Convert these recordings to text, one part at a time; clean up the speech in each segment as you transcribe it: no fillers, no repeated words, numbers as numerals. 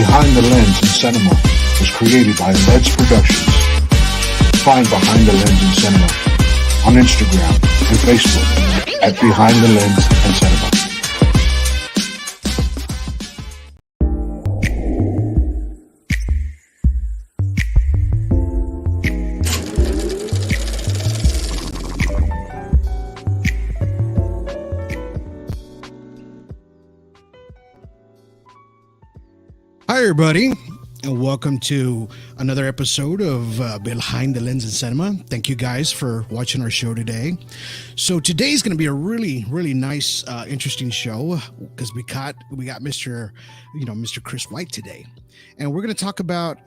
Behind the Lens in Cinema was created by Leds Productions. Find Behind the Lens in Cinema on Instagram and Facebook at Behind the Lens in Cinema. Hi, everybody, and welcome to another episode of Behind the Lens in Cinema. Thank you guys for watching our show today. So today's going to be a really nice, interesting show because we got Mr. Chris White today, and we're going to talk about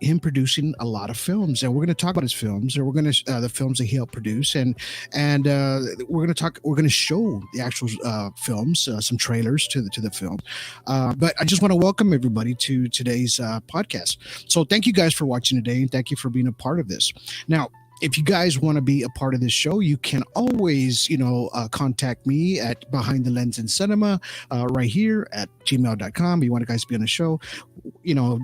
him producing a lot of films, and we're going to talk about his films, and we're going to the films that he helped produce, and we're going to show the actual films, some trailers to the film. But I just want to welcome everybody to today's podcast. So thank you guys for watching today, and thank you for being a part of this. Now, if you guys want to be a part of this show, you can always, contact me at Behind the Lens in Cinema right here at gmail.com. You want to guys be on the show,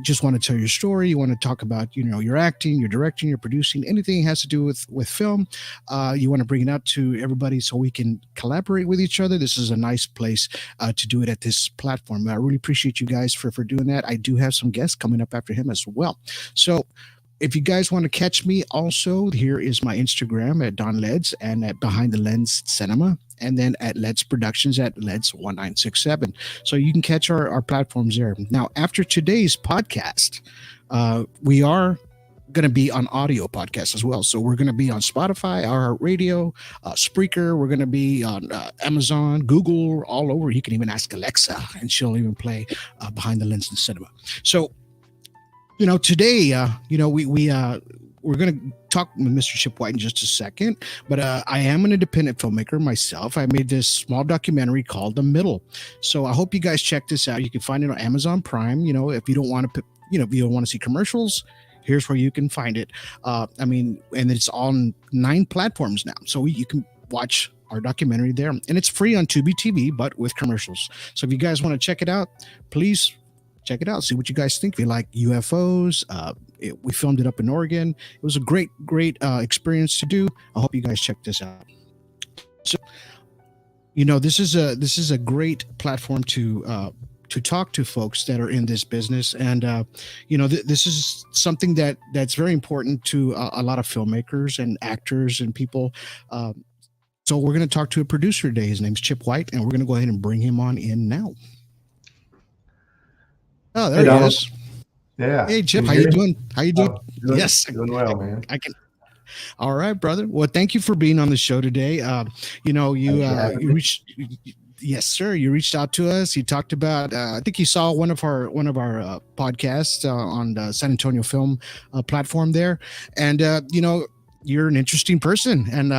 just want to tell your story. You want to talk about, your acting, your directing, your producing, anything that has to do with film. You want to bring it out to everybody so we can collaborate with each other. This is a nice place to do it at this platform. I really appreciate you guys for doing that. I do have some guests coming up after him as well. So if you guys want to catch me also, here is my Instagram at Don Leds and at Behind the Lens Cinema, and then at Leds Productions at Leds1967. So you can catch our platforms there. Now, after today's podcast, we are going to be on audio podcast as well. So we're going to be on Spotify, iHeartRadio, Spreaker. We're going to be on Amazon, Google, all over. You can even ask Alexa, and she'll even play Behind the Lens in Cinema. So today, we're going to talk with Mr. Chip White in just a second, but I am an independent filmmaker myself. I made this small documentary called The Middle. So I hope you guys check this out. You can find it on Amazon Prime. If you don't want to, if you don't want to see commercials, here's where you can find it. And it's on 9 platforms now. So you can watch our documentary there, and it's free on Tubi TV, but with commercials. So if you guys want to check it out, please check it out. See what you guys think. If you like UFOs, we filmed it up in Oregon. It was a great experience to do. I hope you guys check this out. So, this is a great platform to talk to folks that are in this business, and this is something that's very important to a lot of filmmakers and actors and people. So we're going to talk to a producer today. His name's Chip White, and we're going to go ahead and bring him on in now. Oh, there he is. Yeah. Hey, Chip, how you doing? How you doing? Yes. Doing well, man. I can. All right, brother. Well, thank you for being on the show today. You reached. Yes, sir. You reached out to us. You talked about. I think you saw one of our podcasts on the San Antonio Film platform there, and you're an interesting person, and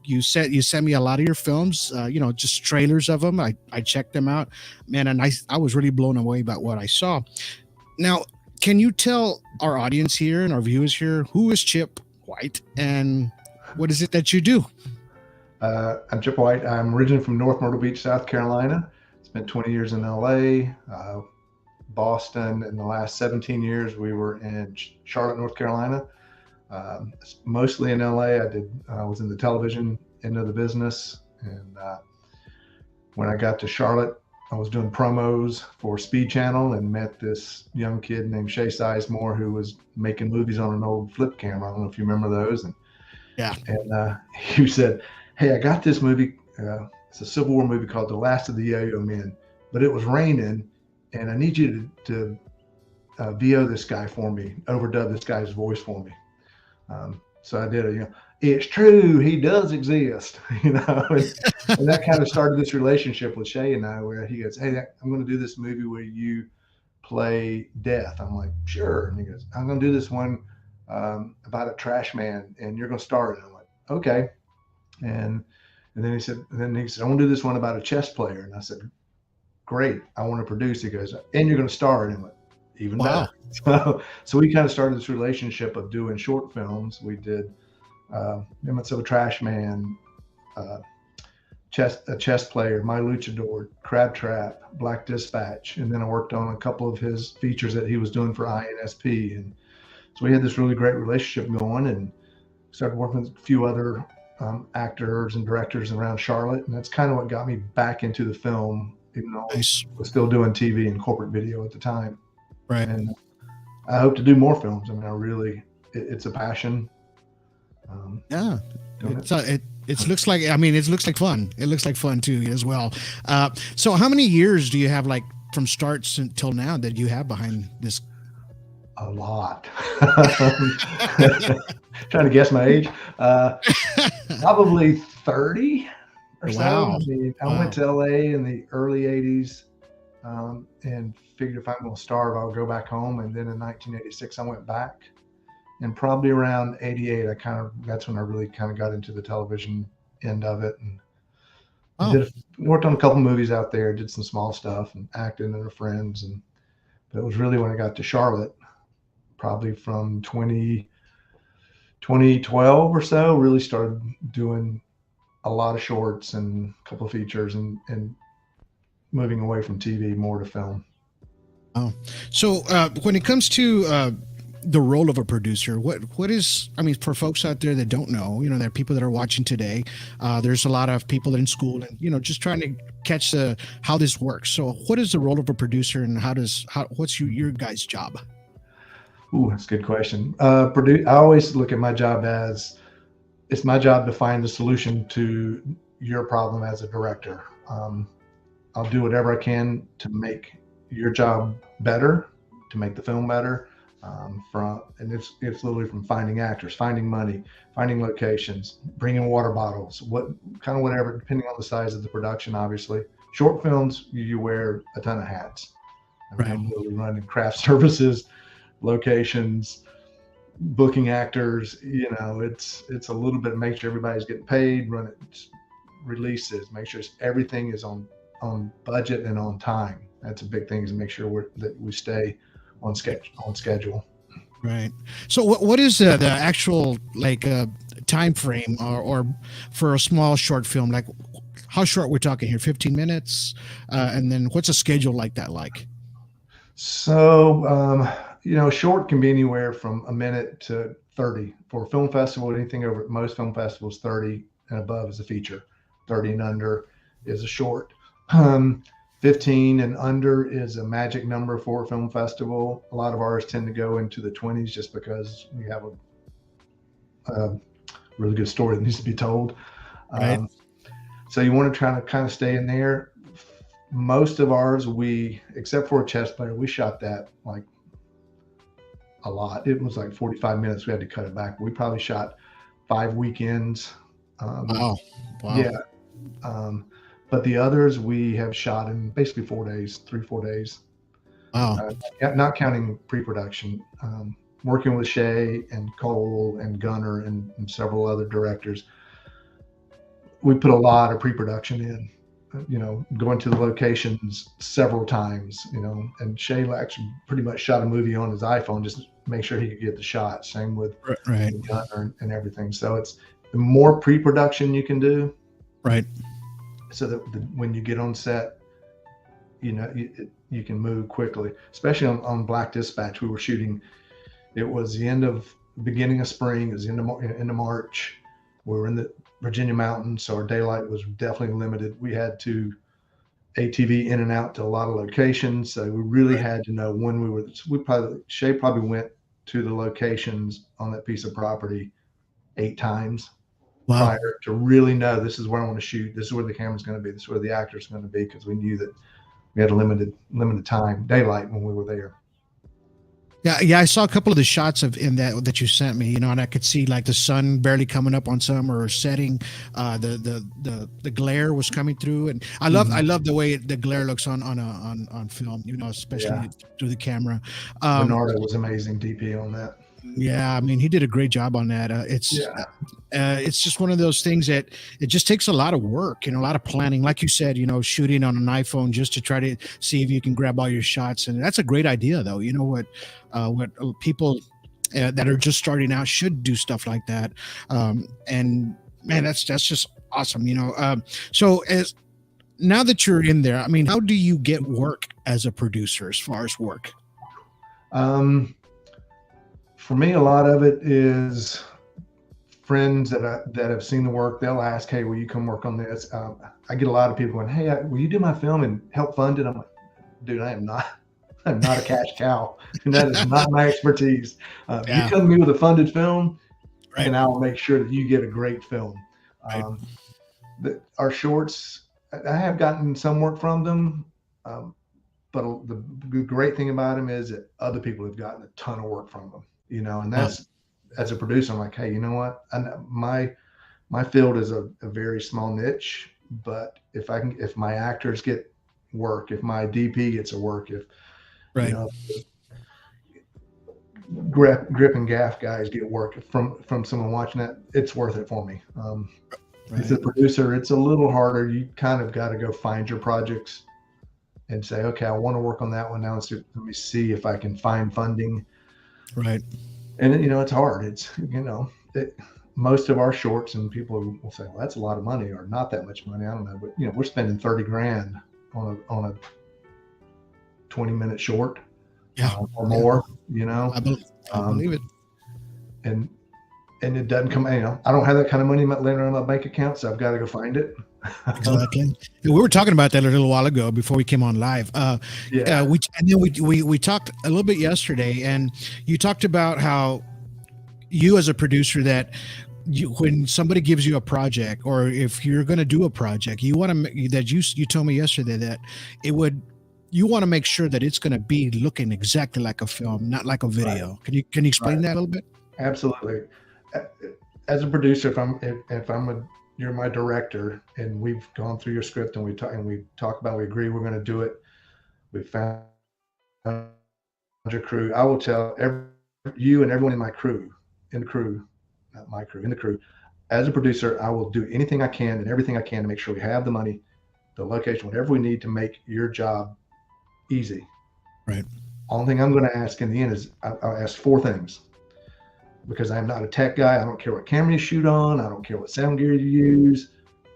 you sent me a lot of your films, just trailers of them. I checked them out, man, and I was really blown away by what I saw. Now, can you tell our audience here and our viewers here who is Chip White and what is it that you do? I'm Chip White. I'm originally from North Myrtle Beach, South Carolina. Spent 20 years in LA, Boston. In the last 17 years, we were in Charlotte, North Carolina. Mostly in LA. I was in the television end of the business, and when I got to Charlotte, I was doing promos for Speed Channel and met this young kid named Shay Sizemore who was making movies on an old flip camera. I don't know if you remember those. And he said, "Hey, I got this movie. It's a Civil War movie called The Last of the Yo-Yo Men, but it was raining, and I need you to VO this guy for me, overdub this guy's voice for me." So I did it's true, he does exist, and that kind of started this relationship with Shay and I, where he goes, "Hey, I'm going to do this movie where you play Death." I'm like, "Sure." And he goes, "I'm going to do this one about a trash man, and you're going to star in it." I'm like, "Okay." And then he said, "I want to do this one about a chess player." And I said, "Great, I want to produce." He goes, "And you're going to star in it." I'm like, "Even better." So we kind of started this relationship of doing short films. We did Emmett Till Trash Man, chess player, My Luchador, Crab Trap, Black Dispatch, and then I worked on a couple of his features that he was doing for INSP, and so we had this really great relationship going, and started working with a few other actors and directors around Charlotte, and that's kind of what got me back into the film, even though Nice. I was still doing TV and corporate video at the time. Right. And I hope to do more films. I mean, it's a passion. Yeah. doing It looks like, I mean, it looks like fun. It looks like fun too as well. So how many years do you have, like, from starts until now, that you have behind this? A lot. Trying to guess my age. Probably 30 or so. Wow. I mean, I went to LA in the early 80s and figured if I'm going to starve, I'll go back home. And then in 1986, I went back. And probably around 88, that's when I really kind of got into the television end of it. And worked on a couple movies out there, did some small stuff and acted under friends. But it was really when I got to Charlotte, probably from 2012 or so, really started doing a lot of shorts and a couple of features and moving away from TV more to film. Oh, so when it comes to the role of a producer, what is, I mean, for folks out there that don't know, you know, there are people that are watching today. There's a lot of people in school and, you know, just trying to catch how this works. So what is the role of a producer, and what's your guys' job? Ooh, that's a good question. I always look at my job as it's my job to find the solution to your problem as a director. I'll do whatever I can to make your job better, to make the film better. And it's literally from finding actors, finding money, finding locations, bringing water bottles, whatever, depending on the size of the production. Obviously, short films, you wear a ton of hats. Right. I'm really running craft services, locations, booking actors. You know, it's a little bit, make sure everybody's getting paid, run it, releases, make sure everything is on budget and on time. That's a big thing, is to make sure that we stay on schedule. Right. So what is the actual, like, time frame or for a small short film? Like, how short we're talking here? 15 minutes? And then what's a schedule like that like? So, you know, short can be anywhere from a minute to 30. For a film festival, anything over, most film festivals, 30 and above is a feature. 30 and under is a short. 15 and under is a magic number for a film festival. A lot of ours tend to go into the 20s just because we have a really good story that needs to be told. Right. So you want to try to kind of stay in there. Most of ours, except for a chess player, we shot that like a lot. It was like 45 minutes. We had to cut it back. We probably shot 5 weekends. Wow. Yeah. But the others we have shot in basically 4 days, 3-4 days. Wow. Not counting pre-production. Working with Shay and Cole and Gunnar and several other directors, we put a lot of pre-production in. You know, going to the locations several times. You know, and Shay actually pretty much shot a movie on his iPhone just to make sure he could get the shot. Same with Gunnar and everything. So it's the more pre-production you can do. Right. So that when you get on set, you know, you can move quickly, especially on Black Dispatch. We were shooting, it was the beginning of spring, it was end of March. We were in the Virginia mountains, so our daylight was definitely limited. We had to ATV in and out to a lot of locations. So we really had to know when Shay probably went to the locations on that piece of property 8 times. Wow. Prior to really know, this is where I want to shoot. This is where the camera's going to be. This is where the actor's going to be, because we knew that we had a limited time, daylight, when we were there. Yeah. I saw a couple of the shots in that you sent me, you know, and I could see like the sun barely coming up on some or setting. The glare was coming through, and I love the way the glare looks on film, you know, especially through the camera. Bernardo was amazing DP on that. Yeah, I mean, he did a great job on that. It's just one of those things that it just takes a lot of work and a lot of planning. Like you said, you know, shooting on an iPhone just to try to see if you can grab all your shots. And that's a great idea, though. You know what people that are just starting out should do stuff like that. And man, that's just awesome. So as now that you're in there, I mean, how do you get work as a producer as far as work? For me, a lot of it is friends that have seen the work. They'll ask, "Hey, will you come work on this?" I get a lot of people going, "Hey, will you do my film and help fund it?" I'm like, "Dude, I'm not a cash cow, and that is not my expertise. You Yeah. come to me with a funded film, Right. and I'll make sure that you get a great film." Right. Our shorts, I have gotten some work from them, but the great thing about them is that other people have gotten a ton of work from them. And Wow. that's, as a producer, I'm like, hey, you know what? My field is a very small niche, but if my actors get work, if my DP gets a work, if you Right. know grip and gaff guys get work from someone watching that, it's worth it for me. As a Right. producer, it's a little harder. You kind of got to go find your projects and say, okay, I want to work on that one now. Let me see if I can find funding. Right. And it's hard. Most of our shorts, and people will say, well, that's a lot of money or not that much money. I don't know, but we're spending 30 grand on a 20-minute short, Yeah. or Yeah. more, I believe it. and it doesn't come, I don't have that kind of money laying around my bank account, so I've got to go find it. Exactly. And we were talking about that a little while ago before we came on live. Yeah. We talked a little bit yesterday, and you talked about how you, as a producer, that when somebody gives you a project, or if you're going to do a project, you want to that you told me yesterday that you want to make sure that it's going to be looking exactly like a film, not like a video. Right. Can you explain Right. that a little bit? Absolutely. As a producer, if you're my director, and we've gone through your script, and we talk about, we agree we're going to do it. We found your crew. I will tell you and everyone in my crew, not my crew, in the crew. As a producer, I will do anything I can and everything I can to make sure we have the money, the location, whatever we need to make your job easy. Right. Only thing I'm going to ask in the end is I'll ask 4 things. Because I'm not a tech guy. I don't care what camera you shoot on. I don't care what sound gear you use.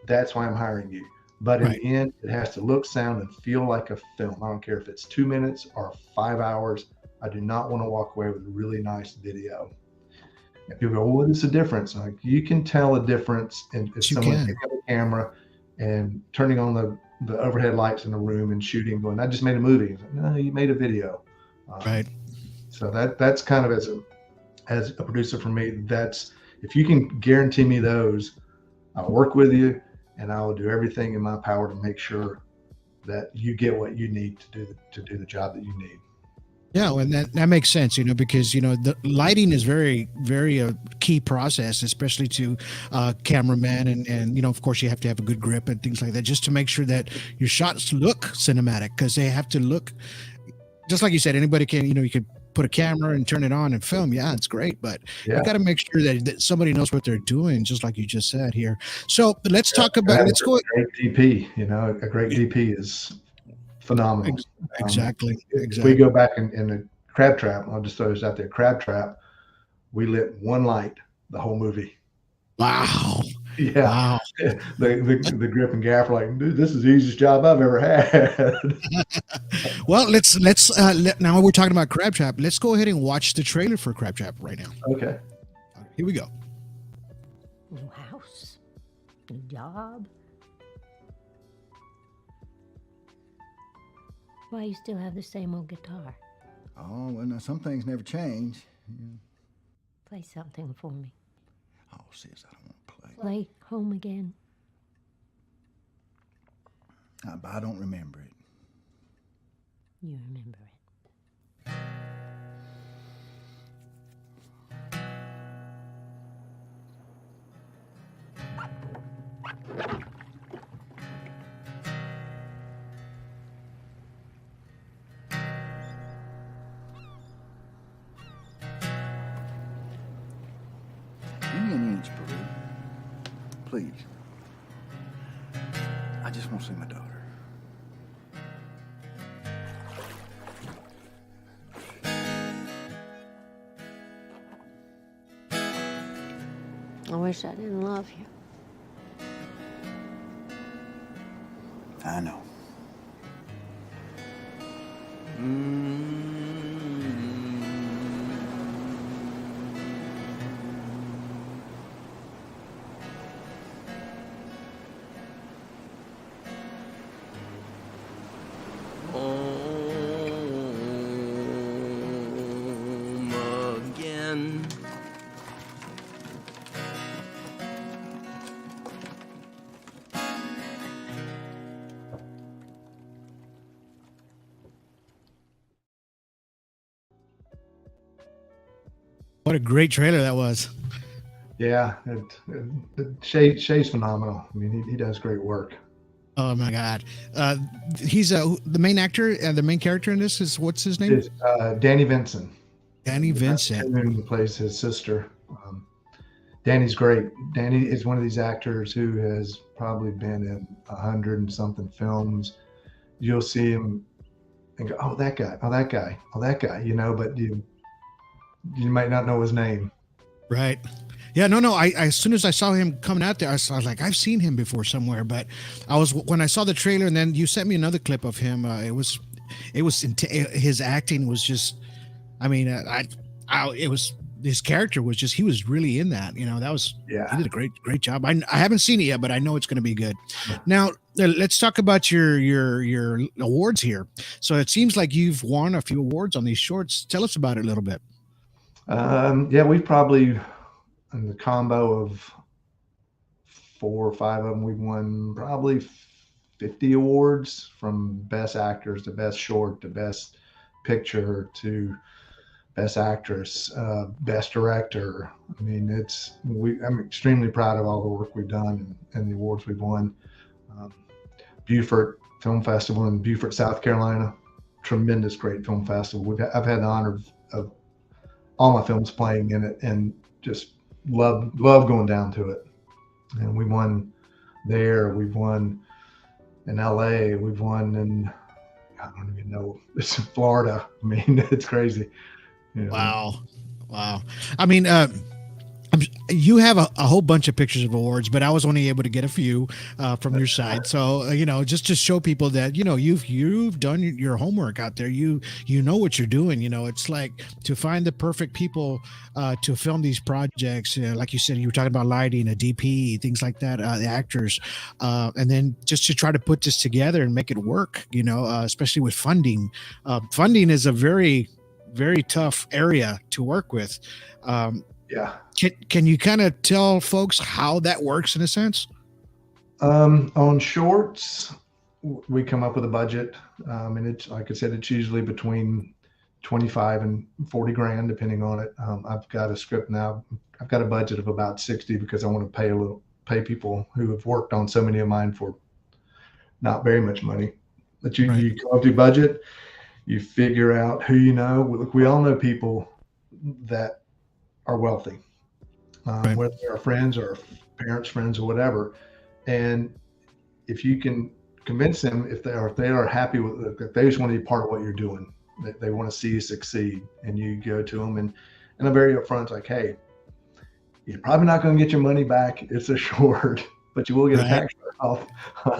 That's why I'm hiring you. But in the end, it has to look, sound, and feel like a film. I don't care if it's 2 minutes or 5 hours. I do not want to walk away with a really nice video. And people go, well, what is the difference? Like, you can tell a difference if someone picking up a camera and turning on the overhead lights in the room and shooting, going, I just made a movie. Like, no, you made a video. Right. So that's kind of as a producer for me, that's, if you can guarantee me those, I'll work with you, and I will do everything in my power to make sure that you get what you need to do the job that you need. Yeah, and that makes sense, because the lighting is very, very key process, especially to cameramen, and of course you have to have a good grip and things like that, just to make sure that your shots look cinematic, because they have to look just like you said. Anybody can, you could put a camera and turn it on and film. Yeah, it's great, but you got to make sure that somebody knows what they're doing, just like you just said here. So let's talk about. Let's go. A great DP, a great DP is phenomenal. Exactly. If we go back in the Crab Trap, I'll just throw this out there. Crab Trap, we lit one light the whole movie. Wow. Yeah. Wow. The grip and gaff are like, dude, this is the easiest job I've ever had. Well, let's now we're talking about Crab Trap. Let's go ahead and watch the trailer for Crab Trap right now. Okay. Here we go. New house, new job. Why you still have the same old guitar? Oh, well, now some things never change. Play something for me. Oh, sis, I don't want to play. Play Home Again. I don't remember it. You remember it. Give me an inch, Peru. Please. I just want to see my daughter. I wish I didn't love you. I know. Home again. What a great trailer that was. Yeah, Shay's phenomenal. I mean, he does great work. Oh my God. He's the main actor and the main character in this is what's his name? It's Danny Vincent. Danny Vincent. Who plays his sister. Danny's great. Danny is one of these actors who has probably been in 100 and something films. You'll see him and go, oh, that guy, oh, that guy, oh, that guy, you know, but you might not know his name. Right. Yeah, no. I as soon as I saw him coming out there, I was like, I've seen him before somewhere. But when I saw the trailer, and then you sent me another clip of him. His acting was just, I mean, it was his character was just, he was really in that. You know, he did a great job. I haven't seen it yet, but I know it's going to be good. Now let's talk about your awards here. So it seems like you've won a few awards on these shorts. Tell us about it a little bit. Yeah, we've probably, in the combo of 4 or 5 of them, we've won probably 50 awards, from best actors to best short to best picture to best actress, best director. I mean, I'm extremely proud of all the work we've done and the awards we've won. Beaufort Film Festival in Beaufort, South Carolina, tremendous, great film festival. I've had the honor of all my films playing in it, and just love going down to it. And we won there. We've won in LA. We've won in, I don't even know, it's in Florida. I mean, it's crazy. You know? Wow. I mean, you have a whole bunch of pictures of awards, but I was only able to get a few from your side. So just to show people that you've done your homework out there. You know what you're doing. It's like to find the perfect people to film these projects. Like you said, you were talking about lighting, a DP, things like that, the actors, and then just to try to put this together and make it work. Especially with funding. Funding is a very, very tough area to work with. Yeah. Can you kind of tell folks how that works in a sense? On shorts, we come up with a budget, and it's, like I said, it's usually between 25 and 40 grand, depending on it. I've got a script now. I've got a budget of about 60 because I want to pay people who have worked on so many of mine for not very much money. But you come up with your budget, you figure out who you know. Look, we all know people that are wealthy, whether they're friends or parents' friends or whatever. And if you can convince them, if they are happy with, if they just want to be part of what you're doing, they want to see you succeed, and you go to them and I'm very upfront, like, hey, you're probably not going to get your money back. It's a short, but you will get a tax write-off.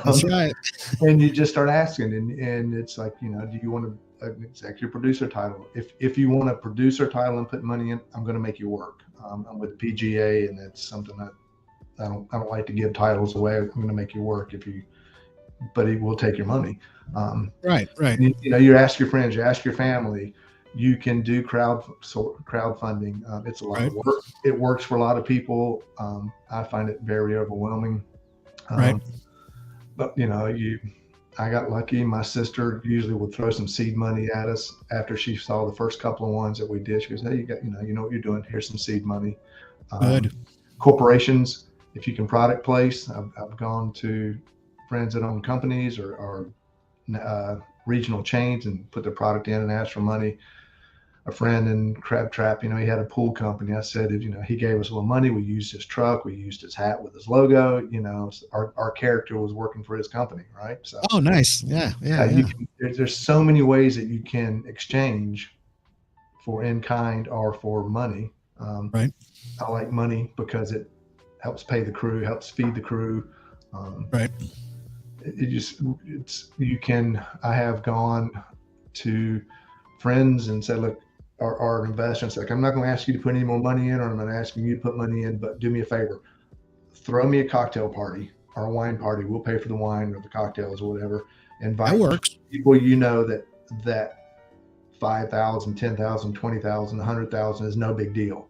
That's right. And you just start asking, and it's like, do you want an executive producer title? If you want a producer title and put money in, I'm going to make you work. I'm with PGA, and that's something that I don't like to give titles away. I'm going to make you work but it will take your money. Right. You ask your friends, you ask your family. You can do crowdfunding. It's a lot of work. It works for a lot of people. I find it very overwhelming. But I got lucky. My sister usually would throw some seed money at us after she saw the first couple of ones that we did. She goes, "Hey, you know what you're doing. Here's some seed money." Good. Corporations, if you can product place, I've gone to friends that own companies or regional chains and put their product in and asked for money. A friend in Crab Trap, he had a pool company. I said, he gave us a little money. We used his truck. We used his hat with his logo. Our character was working for his company, right? So. Oh, nice. Yeah. There's so many ways that you can exchange for in kind or for money. I like money because it helps pay the crew, helps feed the crew. I have gone to friends and said, look, our investors, like, I'm not going to ask you to put any more money in, or I'm not asking you to put money in, but do me a favor, throw me a cocktail party or a wine party. We'll pay for the wine or the cocktails or whatever. Invite That works. people that 5,000, 10,000, 20,000, 100,000 is no big deal.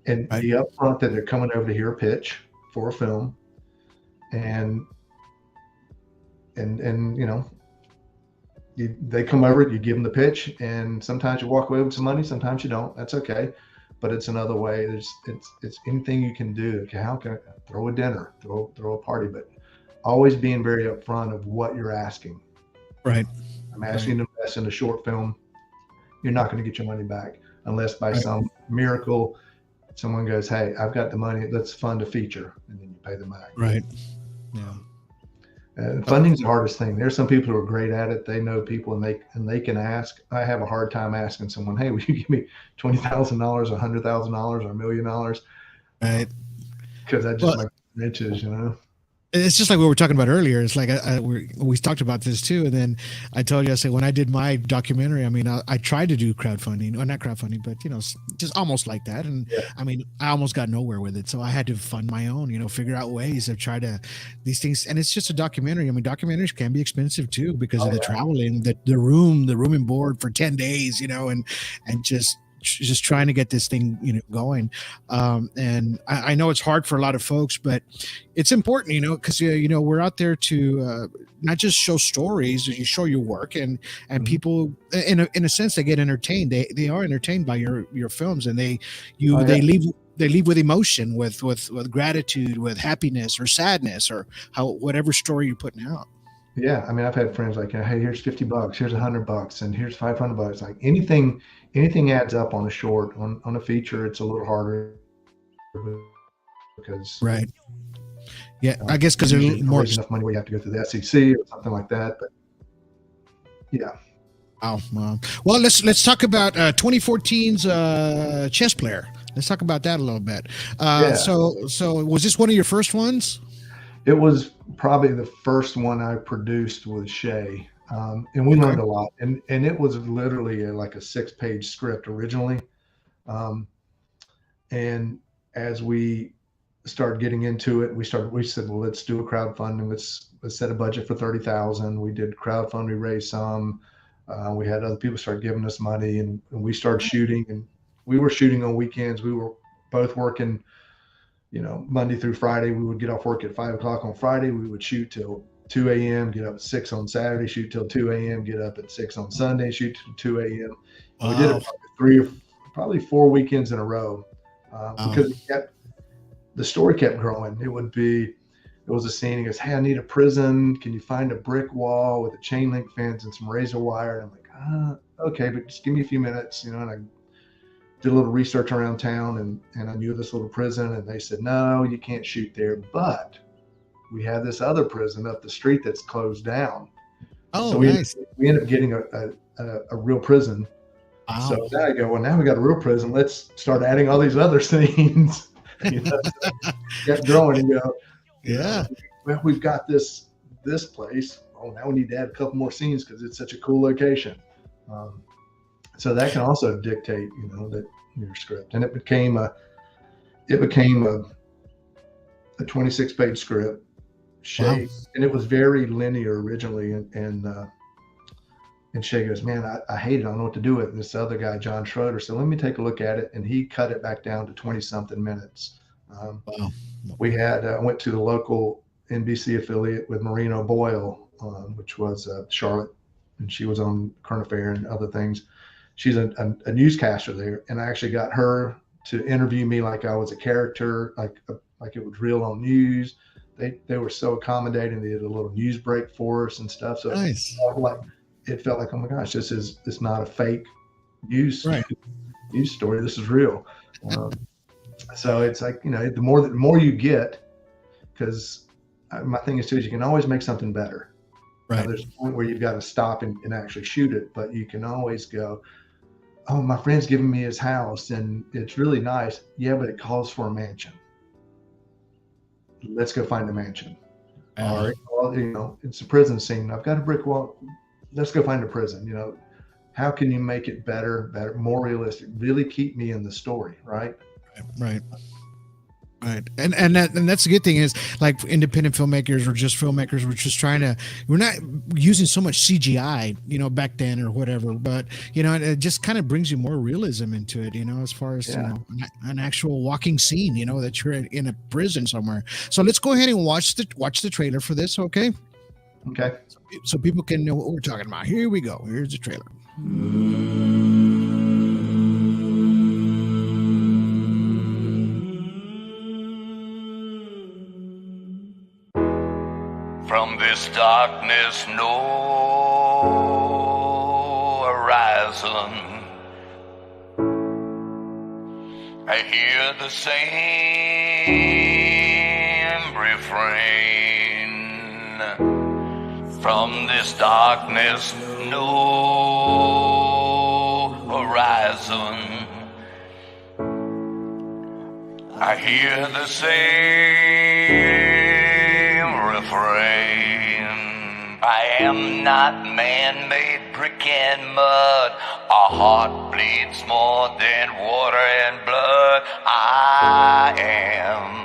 And Right. be upfront that they're coming over to hear a pitch for a film, and they come over, you give them the pitch, and sometimes you walk away with some money, sometimes you don't. That's okay, but it's another way. It's anything you can do. Okay, how can I throw a dinner, throw a party, but always being very upfront of what you're asking. Right. I'm asking you to invest in a short film. You're not going to get your money back unless by Right. some miracle someone goes, hey, I've got the money, let's fund a feature, and then you pay them back. Right. Yeah. Funding's the hardest thing. There's some people who are great at it. They know people, and they can ask. I have a hard time asking someone, hey, will you give me $20,000, $100,000, or $1 million? Right. Because that just like riches, you know. It's just like we were talking about earlier. It's like we talked about this too, and then I told you, I said, when I did my documentary, I mean, I tried to do crowdfunding, or not crowdfunding, but just almost like that. And I mean, I almost got nowhere with it, so I had to fund my own. Figure out ways of try to these things. And it's just a documentary. I mean, documentaries can be expensive too because of the traveling, the room and board for 10 days, and just trying to get this thing going, and I know it's hard for a lot of folks, but it's important, because we're out there to not just show stories, you show your work, and people in a sense they get entertained. They are entertained by your films, and they leave with emotion, with gratitude, with happiness or sadness, or whatever story you're putting out. Yeah, I mean, I've had friends like, hey, here's $50, here's $100, and here's $500. Like anything adds up on a short. On a feature, it's a little harder because right. Yeah, I guess because there's more enough money where you have to go through the SEC or something like that. But yeah. Wow. Well, let's talk about 2014's chess player. Let's talk about that a little bit. So was this one of your first ones? It was probably the first one I produced with Shay, and we learned a lot. And it was literally like a 6-page script originally, and as we started getting into it, we said, well, let's do a crowdfunding. Let's set a budget for 30,000. We did crowdfund. We raised some. We had other people start giving us money, and we started shooting. And we were shooting on weekends. We were both working. Monday through Friday. We would get off work at 5 o'clock on Friday. We would shoot till 2 a.m., get up at 6 on Saturday, shoot till 2 a.m., get up at 6 on Sunday, shoot till 2 a.m. Wow. We did it probably 4 weekends in a row, because the story kept growing. It was a scene. He goes, hey, I need a prison. Can you find a brick wall with a chain link fence and some razor wire? And I'm like, okay, but just give me a few minutes, and I did a little research around town, and I knew this little prison, and they said, no, you can't shoot there, but we have this other prison up the street that's closed down. So nice. We ended up getting a real prison. Wow. So now I go, well, now we got a real prison. Let's start adding all these other scenes. Kept growing and go, yeah. Well, we've got this place. Oh, now we need to add a couple more scenes because it's such a cool location. So that can also dictate, that your script. And it became a 26-page script. Shay, wow. And it was very linear originally, and Shay goes, man, I hate it. I don't know what to do with it. And this other guy, John Schroeder, said, let me take a look at it, and he cut it back down to 20-something minutes. Wow. We went to the local NBC affiliate with Maureen O'Boyle, which was Charlotte, and she was on Current Affair and other things. She's a newscaster there, and I actually got her to interview me like I was a character, like it was real on news. They were so accommodating. They did a little news break for us and stuff. So nice. It felt like, oh my gosh, it's not a fake news story. This is real. So it's like, the more you get, because my thing is too, is you can always make something better. Right. Now, there's a point where you've got to stop and actually shoot it, but you can always go, oh, my friend's giving me his house and it's really nice. Yeah, but it calls for a mansion. Let's go find a mansion. Or it wall, it's a prison scene. I've got a brick wall. Let's go find a prison. How can you make it better, more realistic, really keep me in the story, right? Right. Right. And that's the good thing is, like, independent filmmakers or just filmmakers, we're not using so much CGI, back then or whatever, but, it just kind of brings you more realism into it, as far as, an actual walking scene, that you're in a prison somewhere. So let's go ahead and watch the trailer for this. Okay. Okay. So people can know what we're talking about. Here we go. Here's the trailer. From this darkness, no horizon. I hear the same refrain. From this darkness, no horizon. I hear the same refrain. I am not man-made brick and mud. Our heart bleeds more than water and blood. I am.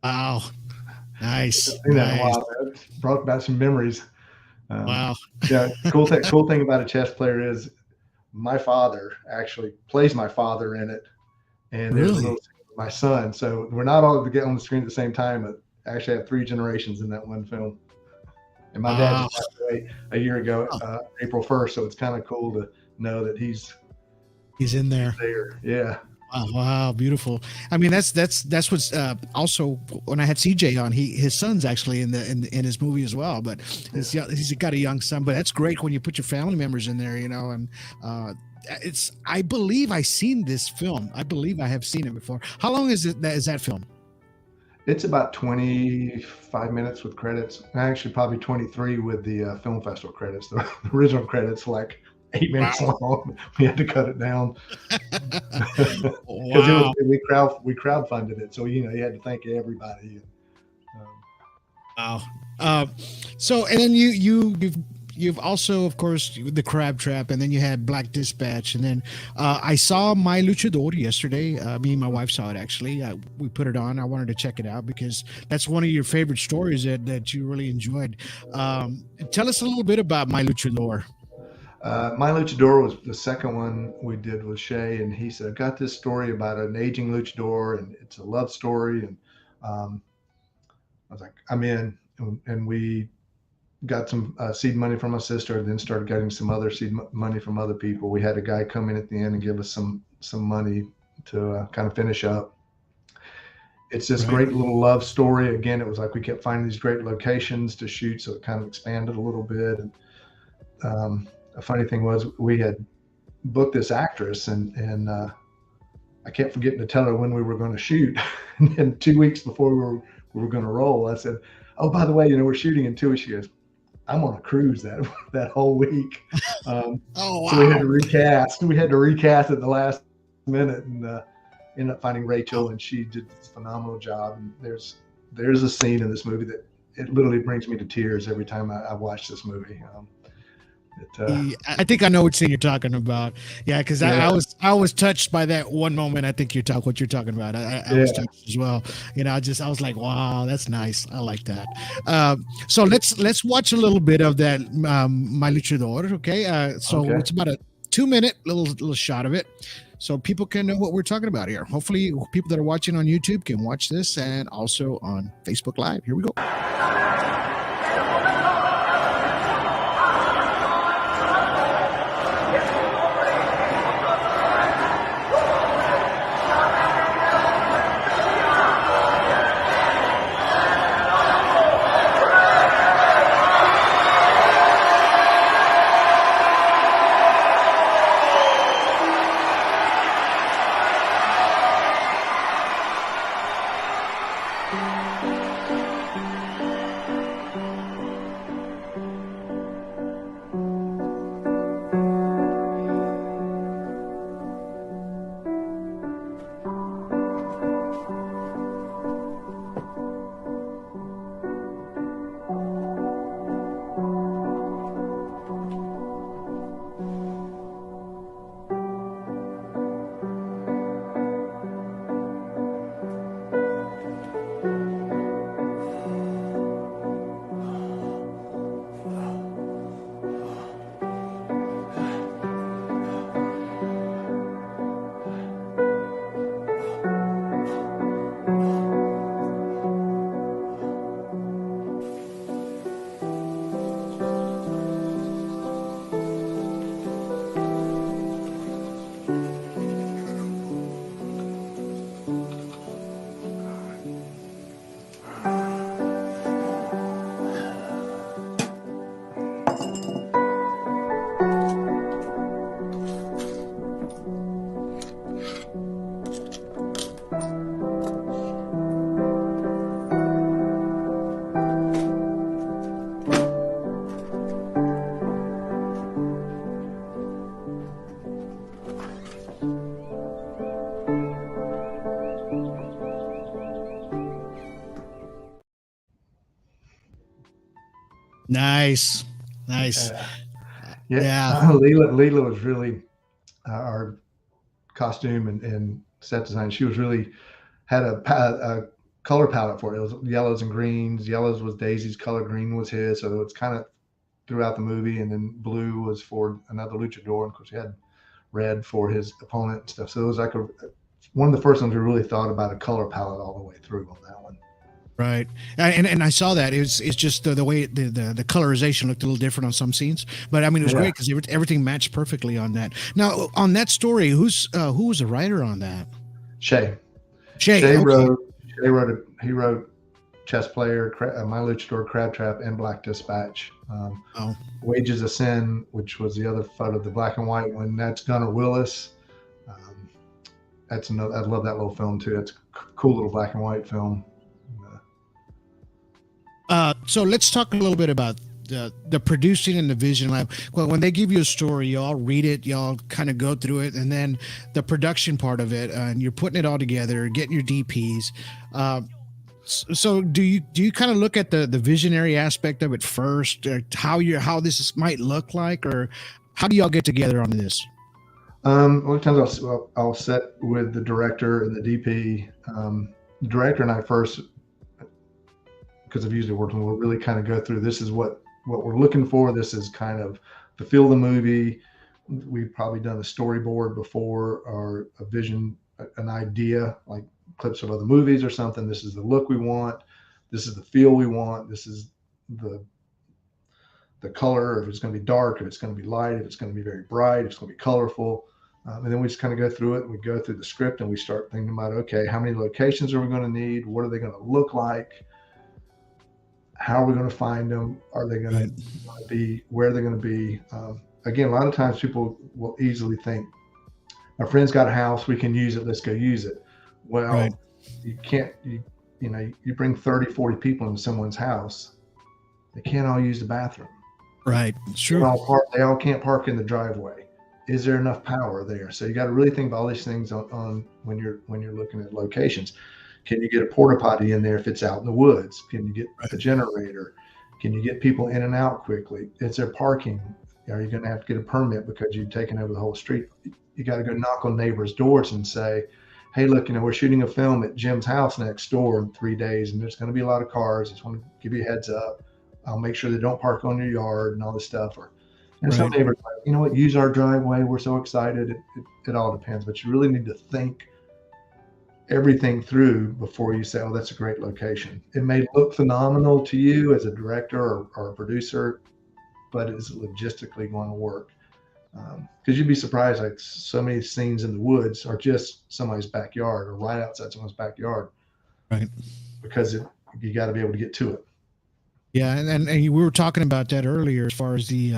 Wow. Nice. I've seen that in a while. It brought back some memories. Wow. Yeah. Cool thing about a chess player is my father actually plays my father in it. And there's a little scene with my son. So we're not all to get on the screen at the same time, but I actually have 3 generations in that one film. And my dad just passed away a year ago, April 1st. So it's kind of cool to know that he's in there. Yeah. Wow, beautiful. I mean, that's what's also, when I had CJ on, his son's actually in his movie as well. But he's got a young son. But that's great when you put your family members in there, and I believe I've seen this film. I believe I have seen it before. How long is that film? It's about 25 minutes with credits. Actually, probably 23 with the film festival credits. The original credits like 8 minutes long. We had to cut it down because we crowdfunded it. So you had to thank everybody. Wow. So and then you've also, of course, the Crab Trap, and then you had Black Dispatch, and then I saw My Luchador yesterday. Me and my wife saw it actually. We put it on. I wanted to check it out because that's one of your favorite stories that you really enjoyed. Tell us a little bit about My Luchador. My Luchador was the second one we did with Shay, and he said, "I got this story about an aging luchador, and it's a love story." And I was like, "I'm in," and we got some seed money from my sister, and then started getting some other seed money from other people. We had a guy come in at the end and give us some money to kind of finish up. It's this great little love story. Again, it was like we kept finding these great locations to shoot, so it kind of expanded a little bit. And a funny thing was we had booked this actress, and I kept forgetting to tell her when we were going to shoot. And then 2 weeks before we were going to roll, I said, "Oh, by the way, we're shooting in 2 weeks." She goes, "I'm on a cruise that whole week." Oh, wow. So we had to recast. We had to recast at the last minute, and ended up finding Rachel, and she did this phenomenal job. And there's a scene in this movie that it literally brings me to tears every time I watch this movie. I think I know what scene you're talking about. Yeah, because I was touched by that one moment. I think what you're talking about. I was touched as well. I was like, wow, that's nice. I like that. So let's watch a little bit of that My Luchador. Okay. It's about a 2-minute little shot of it, so people can know what we're talking about here. Hopefully, people that are watching on YouTube can watch this, and also on Facebook Live. Here we go. Nice, nice. Yeah, Yeah. Leela was really our costume and set design. She was really had a color palette for it. It was yellows and greens. Yellows was Daisy's color, green was his. So it's kind of throughout the movie, and then blue was for another luchador. And of course, he had red for his opponent and stuff. So it was like one of the first ones we really thought about a color palette all the way through on that one. Right, and I saw that it's just the way the colorization looked a little different on some scenes, but I mean it was great because everything matched perfectly on that. Now on that story, who was the writer on that? Shay Okay. He wrote Chess Player, My Luchador, Crab Trap, and Black Dispatch. Wages of Sin, which was the other photo, the black and white one. That's Gunnar Willis. That's another. I love that little film too. It's a cool little black and white film. So let's talk a little bit about the producing and the vision. Like, well, when they give you a story, y'all read it, y'all kind of go through it, and then the production part of it, and you're putting it all together, getting your DPs. So do you kind of look at the visionary aspect of it first, how this might look like, or how do y'all get together on this? A lot of times I'll sit with the director and the DP. The director and I first, because I've usually worked, we'll really kind of go through, this is what we're looking for. This is kind of the feel of the movie. We've probably done a storyboard before, or a vision, an idea, like clips of other movies or something. This is the look we want. This is the feel we want. This is the color, if it's going to be dark, if it's going to be light, if it's going to be very bright, if it's going to be colorful. And then we just kind of go through it, and we go through the script, and we start thinking about, okay, how many locations are we going to need? What are they going to look like? How are we going to find them? Are they going to be, where are they going to be? Again, a lot of times people will easily think, our friend's got a house, we can use it, let's go use it. Well, you can't, you bring 30, 40 people into someone's house, they can't all use the bathroom. Right, sure. They all can't park in the driveway. Is there enough power there? So you got to really think about all these things on when you're looking at locations. Can you get a porta potty in there if it's out in the woods? Can you get a generator? Can you get people in and out quickly? Is there parking? Are you going to have to get a permit because you've taken over the whole street? You got to go knock on neighbors' doors and say, hey, look, we're shooting a film at Jim's house next door in 3 days, and there's going to be a lot of cars. I just want to give you a heads up. I'll make sure they don't park on your yard and all this stuff. Some neighbors are like, you know what, use our driveway. We're so excited. It all depends, but you really need to think everything through before you say, oh, that's a great location. It may look phenomenal to you as a director or a producer, but is it logistically going to work? Because you'd be surprised, like so many scenes in the woods are just somebody's backyard or right outside someone's backyard. Right. Because you got to be able to get to it. Yeah, and we were talking about that earlier as far as the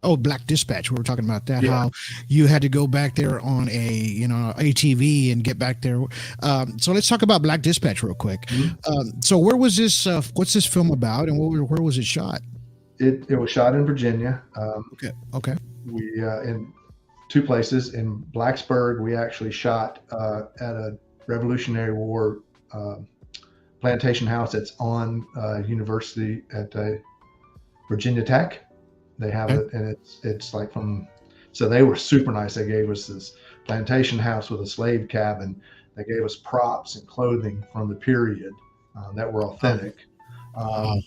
Black Dispatch. We were talking about that, how you had to go back there on a ATV and get back there. So let's talk about Black Dispatch real quick. Mm-hmm. So where was this? What's this film about, and where was it shot? It was shot in Virginia. Okay. We in two places. In Blacksburg, we actually shot at a Revolutionary War plantation house that's on university at Virginia Tech. They have it, and it's like so they were super nice. They gave us this plantation house with a slave cabin. They gave us props and clothing from the period that were authentic. And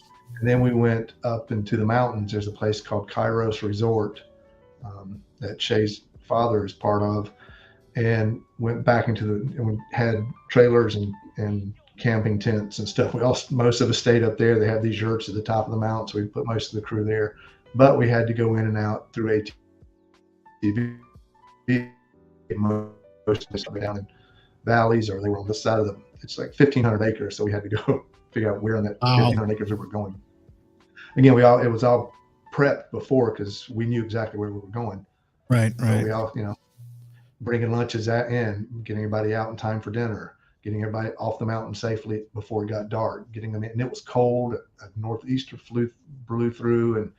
then we went up into the mountains. There's a place called Kairos Resort that Shay's father is part of, and went back and we had trailers and camping tents and stuff. Most of us stayed up there. They had these yurts at the top of the mountain, so we put most of the crew there. But we had to go in and out through ATV. Most of us were down in valleys, or they were on this side of it's like 1,500 acres. So we had to go figure out where on that 1,500 acres we were going. Again, it was all prepped before because we knew exactly where we were going. Right. So we all, bringing lunches in, getting everybody out in time for dinner, getting everybody off the mountain safely before it got dark, getting them in. And it was cold. A northeaster blew through and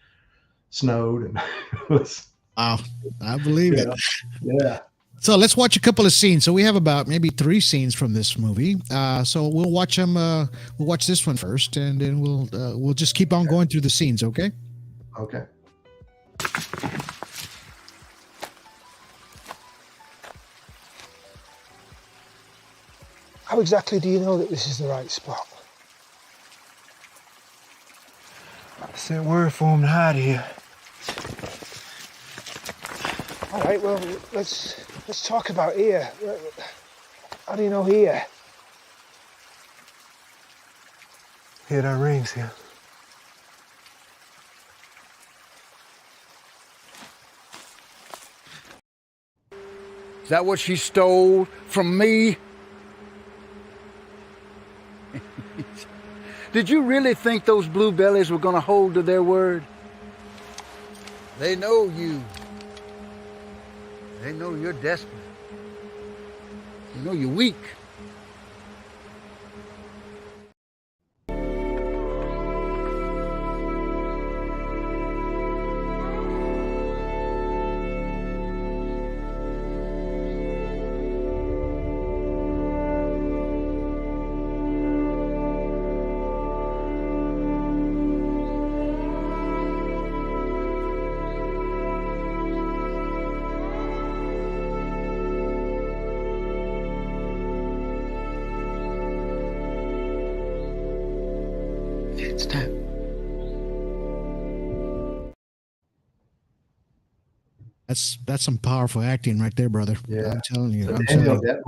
snowed, and it was. Wow, I believe it. Yeah. So let's watch a couple of scenes. So we have about maybe 3 scenes from this movie. So we'll watch them. We'll watch this one first, and then we'll just keep on going through the scenes. Okay. Okay. How exactly do you know that this is the right spot? I sent word for him to hide here. All right, well, let's talk about here. How do you know here? Hear that rings here. Is that what she stole from me? Did you really think those bluebellies were going to hold to their word? They know you. They know you're desperate. They know you're weak. It's time. That's some powerful acting right there, brother. Yeah. I'm telling you. So I'm Danielle telling you.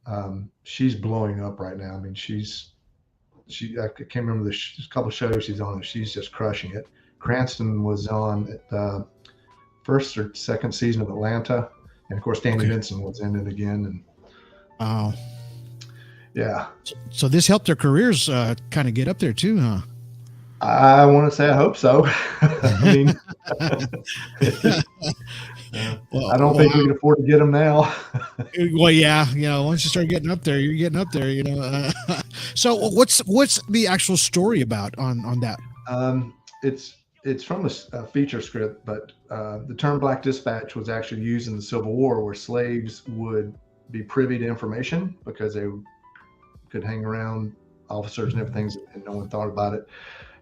Detweiler, she's blowing up right now. I mean, I can't remember there's a couple of shows she's on, and she's just crushing it. Cranston was on the first or second season of Atlanta, and of course Danny Benson was in it again. And Wow. yeah, So this helped their careers kind of get up there too, huh? I want to say I hope so. I mean, I don't think we can afford to get them now. Well, yeah, once you start getting up there, you're getting up there. So what's the actual story about on that? It's from a feature script, but the term Black Dispatch was actually used in the Civil War, where slaves would be privy to information because they could hang around officers and everything, and no one thought about it.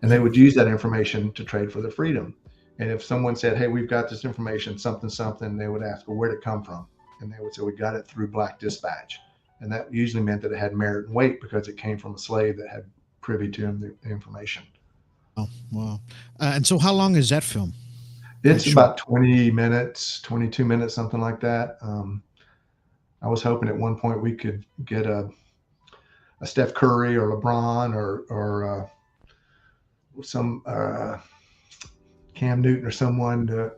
And they would use that information to trade for their freedom. And if someone said, "Hey, we've got this information, something," they would ask, "Well, where'd it come from?" And they would say, "We got it through Black Dispatch." And that usually meant that it had merit and weight because it came from a slave that had privy to him the information. Oh, wow. And so how long is that film? It's Like about 20 minutes, 22 minutes, something like that. I was hoping at one point we could get a Steph Curry or LeBron or some Cam Newton or someone to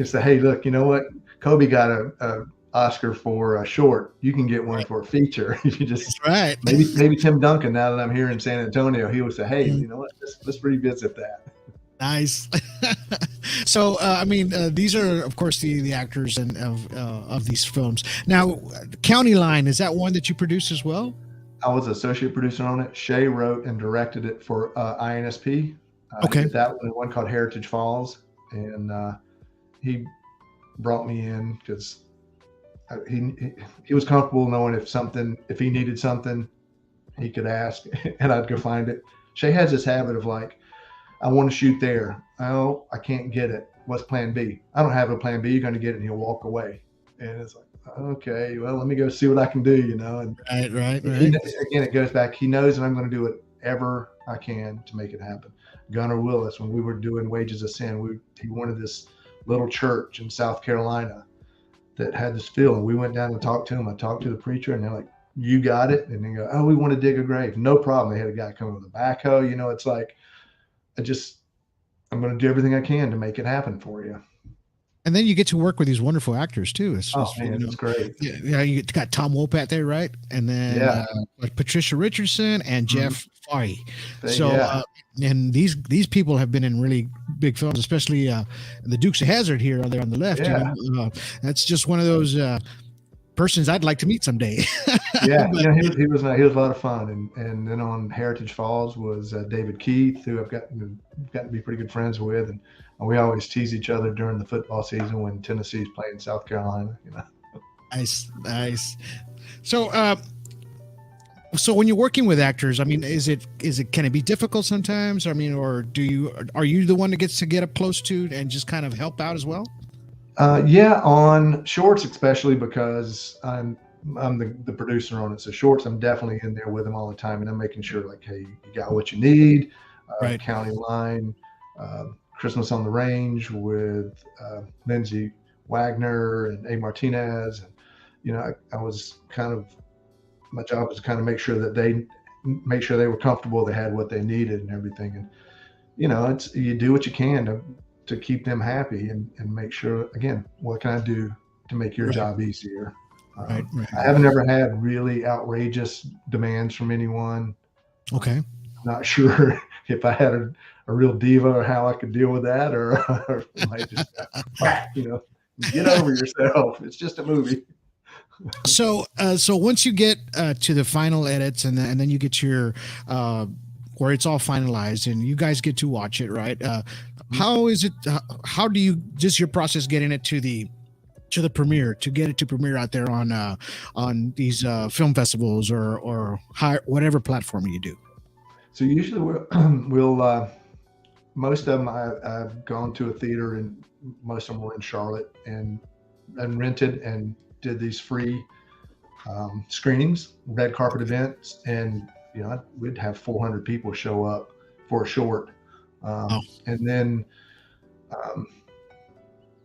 say, "Hey, look, you know what? Kobe got a Oscar for a short. You can get one for a feature." You just That's right. maybe Tim Duncan. Now that I'm here in San Antonio, he would say, "Hey, you know what? Let's revisit that." Nice. So, I mean, these are, of course, the actors and of these films. Now, County Line, is that one that you produce as well? I was associate producer on it. Shay wrote and directed it for INSP. Okay. He did that one called Heritage Falls, and he brought me in because he was comfortable knowing if he needed something, he could ask, and I'd go find it. Shay has this habit of like, "I want to shoot there. Oh, I can't get it. What's plan B? I don't have a plan B. You're going to get it," and he'll walk away. And it's like, okay, well, let me go see what I can do, And Right. again, it goes back. He knows that I'm going to do whatever I can to make it happen. Gunnar Willis, when we were doing Wages of Sin, he wanted this little church in South Carolina that had this field, and we went down and talked to him. I talked to the preacher, and they're like, "You got it." And they go, "Oh, we want to dig a grave." No problem. They had a guy come with a backhoe. It's like, I'm going to do everything I can to make it happen for you. And then you get to work with these wonderful actors too. It's great. Yeah, you got Tom Wopat there, right? And then like Patricia Richardson and Jeff Farry. So and these people have been in really big films, especially the Dukes of Hazzard here on the left. Yeah. That's just one of those persons I'd like to meet someday. Yeah, he was a lot of fun. And then on Heritage Falls was David Keith, who I've gotten to be pretty good friends with, and we always tease each other during the football season when Tennessee's playing South Carolina. Nice, nice. So, so when you're working with actors, I mean, can it be difficult sometimes? I mean, or are you the one that gets to get up close to and just kind of help out as well? Yeah, on shorts especially because I'm the producer on it. So shorts, I'm definitely in there with them all the time, and I'm making sure like, hey, you got what you need. Right. County Line, Christmas on the Range with Lindsay Wagner and A. Martinez, and I was kind of my job was to kind of make sure that they were comfortable, they had what they needed and everything, and it's you do what you can to keep them happy and make sure, again, what can I do to make your Right. job easier. Right. I haven't ever had really outrageous demands from anyone. Okay. Not sure if I had a real diva or how I could deal with that, or I just get over yourself. It's just a movie. So, so once you get to the final edits and then you get your where it's all finalized and you guys get to watch it, right? How is it? How do you just your process getting it to the premiere, to get it to premiere out there on these film festivals or whatever platform you do? So usually we'll most of them I've gone to a theater, and most of them were in Charlotte and rented and did these free screenings, red carpet events, and we'd have 400 people show up for a short, and then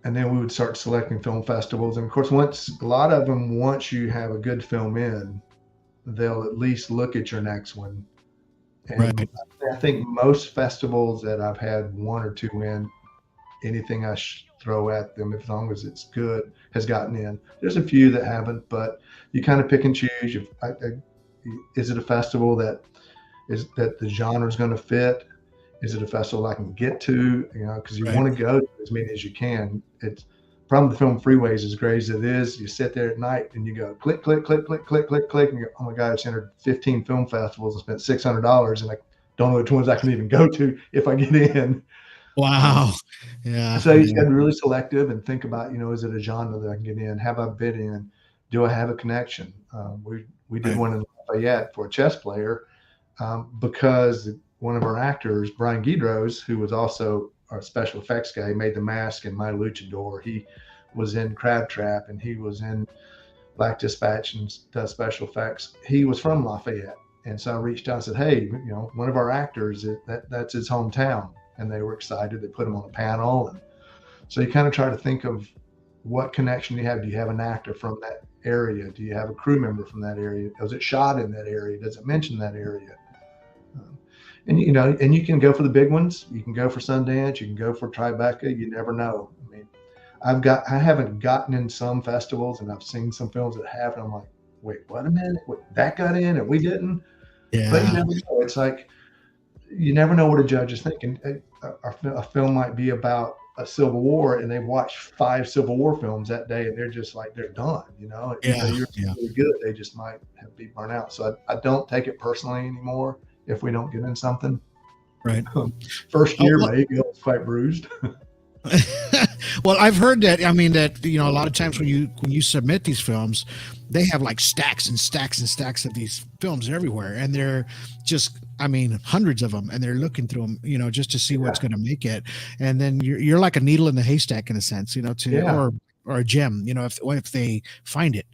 we would start selecting film festivals. And of course, once you have a good film in, they'll at least look at your next one. And Right. I think most festivals that I've had one or two in, anything I throw at them, as long as it's good, has gotten in. There's a few that haven't, but you kind of pick and choose. Is it a festival that the genre is going to fit? Is it a festival I can get to? Because you Right. want to go to as many as you can. It's problem with the film freeways, as great as it is. You sit there at night and you go click, click, click, click, click, click, click, and you go, oh my God, I've entered 15 film festivals and spent $600, and I don't know which ones I can even go to if I get in. Wow. Yeah. So you got to be really selective and think about, is it a genre that I can get in? Have I bid in? Do I have a connection? We did Right. one in Lafayette for a chess player because one of our actors, Brian Guidros, who was also our special effects guy, he made the mask in My Luchador. He was in Crab Trap and he was in Black Dispatch and does special effects. He was from Lafayette. And so I reached out and said, hey, one of our actors, that's his hometown. And they were excited. They put him on a panel. And so you kind of try to think of what connection you have. Do you have an actor from that area? Do you have a crew member from that area? Was it shot in that area? Does it mention that area? And you can go for the big ones. You can go for Sundance. You can go for Tribeca. You never know. I mean, I haven't gotten in some festivals, and I've seen some films that have, and I'm like, wait, what a minute, that got in and we didn't. Yeah. But you never know. It's like you never know what a judge is thinking. A film might be about a Civil War, and they've watched 5 Civil War films that day, and they're just like, they're done. You're really good. They just might be burnt out. So I don't take it personally anymore if we don't get in something. Right. First year, maybe I was quite bruised. Well, I've heard that. I mean, that a lot of times when you submit these films, they have like stacks and stacks and stacks of these films everywhere, and they're just, I mean, hundreds of them, and they're looking through them, just to see what's going to make it. And then you're like a needle in the haystack in a sense, or a gem, if they find it,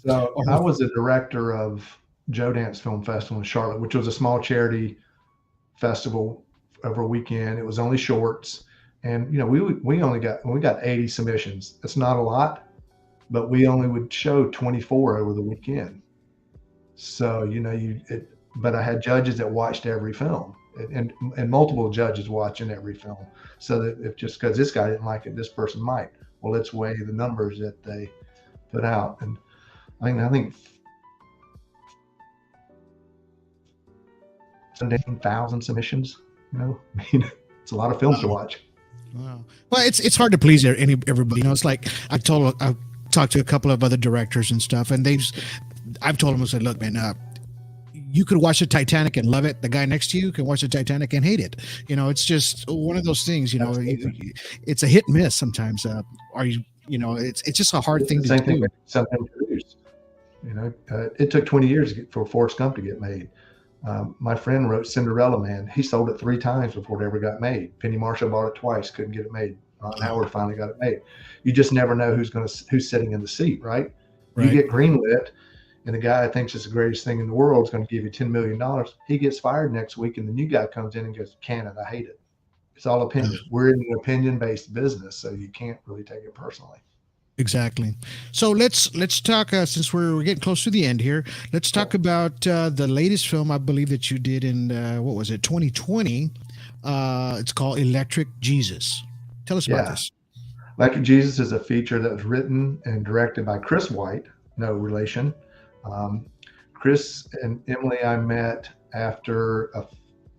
So I was a director of Joe Dance Film Festival in Charlotte, which was a small charity festival over a weekend. It was only shorts. And, we got 80 submissions. It's not a lot, but we only would show 24 over the weekend. So, but I had judges that watched every film and multiple judges watching every film. So that if just because this guy didn't like it, this person might. Well, let's weigh the numbers that they put out. And I think 17,000 submissions, I mean, it's a lot of films to watch. Wow. Well, it's hard to please everybody. It's like I've talked to a couple of other directors and stuff, and I've told them, I said, look, man, you could watch the Titanic and love it. The guy next to you can watch the Titanic and hate it. It's just one of those things. It's a hit and miss sometimes. it's just a hard thing the to same thing do. with something produced. It took 20 years for Forrest Gump to get made. My friend wrote Cinderella Man. He sold it 3 times before it ever got made. Penny Marshall bought it twice, couldn't get it made. Ron Howard finally got it made. You just never know who's sitting in the seat, right? You get greenlit, and the guy that thinks it's the greatest thing in the world is going to give you $10 million. He gets fired next week, and the new guy comes in and goes, "Can it? I hate it." It's all opinion. We're in an opinion-based business, so you can't really take it personally. Exactly. So let's talk, since we're getting close to the end here, let's talk about the latest film I believe that you did in, 2020. It's called Electric Jesus. Tell us about this. Electric Jesus is a feature that was written and directed by Chris White, no relation. Chris and Emily I met after a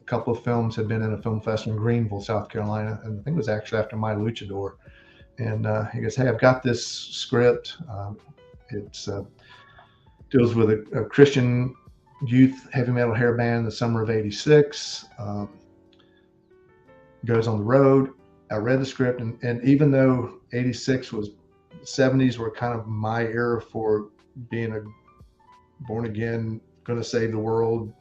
couple of films had been in a film festival in Greenville, South Carolina, and I think it was actually after My Luchador. And he goes, "Hey, I've got this script. It deals with a Christian youth heavy metal hair band in the summer of '86. Goes on the road." I read the script, and even though '86 was, 70s were kind of my era for being a born again, going to save the world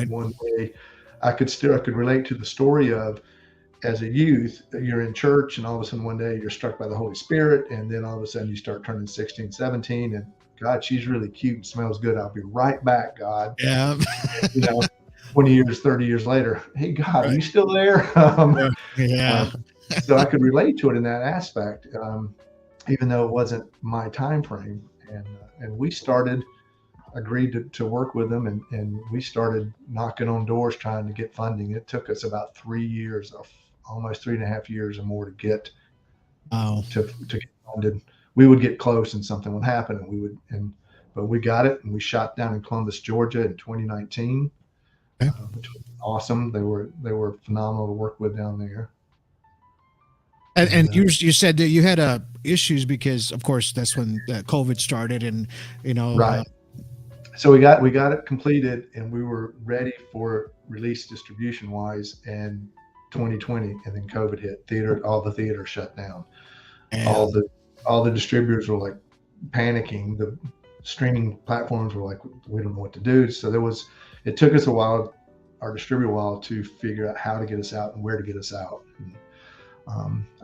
one day, I could relate to the story of, as a youth, you're in church and all of a sudden one day you're struck by the Holy Spirit, and then all of a sudden you start turning 16, 17, and God, she's really cute and smells good. I'll be right back, God. Yeah. 20 years, 30 years later, hey, God, are you still there? So I could relate to it in that aspect, even though it wasn't my time frame. And we agreed to work with them, and we started knocking on doors trying to get funding. It took us about 3 years, almost 3.5 years or more to get to get funded. We would get close and something would happen, but we got it, and we shot down in Columbus, Georgia in 2019, which was awesome. They were phenomenal to work with down there. And you said that you had issues because, of course, that's when COVID started, and right. So we got it completed, and we were ready for release distribution wise in 2020, and then COVID hit. All the theaters shut down. All the distributors were like panicking. The streaming platforms were like, we don't know what to do. So it took us our distributor a while to figure out how to get us out and where to get us out. And,